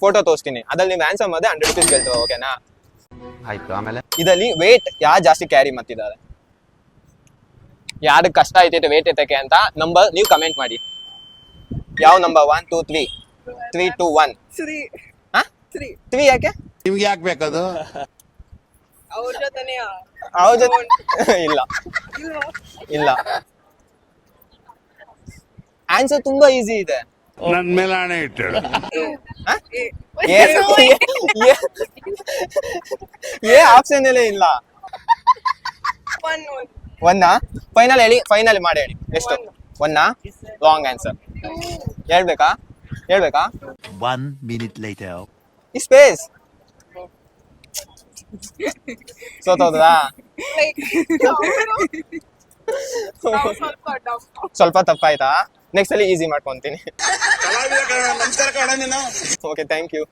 Photo ತೋರಿಸ್ತೀನಿ, ಅದ್ರಲ್ಲಿ ನೀವು ಆನ್ಸರ್ ಮಾಡಿದ್ರೆ 100 rupees ಗೆಲ್ತವೆ. ಓಕೆನಾ? ಆಯ್ತು. ಆಮೇಲೆ ಇದರಲ್ಲಿ ವೇಟ್ ಯಾರು ಜಾಸ್ತಿ ಕ್ಯಾರಿ ಮಾಡ್ತಿದ್ದಾರೆ, ಯಾರು ಕಷ್ಟ ಆಯ್ತೈತೆ ವೇಟ್ ಎತ್ತಕ್ಕೆ ಅಂತ ನಂಬರ್ ನೀವು ಕಮೆಂಟ್ ಮಾಡಿ. ಯಾವ ನಂಬರ್? 1 2 3 3 2 1 3 ಯಾಕೆ ನಿಮ್ಗೆ ಯಾಕೆ ಬೇಕದು? ಅವ್ರ ಜೊತೆನೇ ಅವ್ರ ಜೊತೆ ಇಲ್ಲ ಇಲ್ಲ. ಆನ್ಸರ್ ತುಂಬಾ ಈಸಿ ಇದೆ. ನನ್ ಮೇಲೆ ಹಣೆ ಇಟ್ಟು ಏ ಆಪ್ಷನ್ ಅಲ್ಲೇ ಇಲ್ಲ. ಒನ್ನಾ? ಫೈನಲ್ ಹೇಳಿ, ಫೈನಲ್ ಮಾಡಿ ಹೇಳಿ. ಎಷ್ಟು? ಒನ್ನಾ? Wrong answer. ಹೇಳ್ಬೇಕಾ? 1 minute later. ಈ ಸ್ಪೇಸ್ ಸೋತೋದ್ರಾ? ಸ್ವಲ್ಪ ತಪ್ಪಾಯ್ತಾ? ನೆಕ್ಸ್ಟ್ ಅಲ್ಲಿ ಈಸಿ ಮಾಡ್ಕೊಂತೀನಿ. Okay, thank you.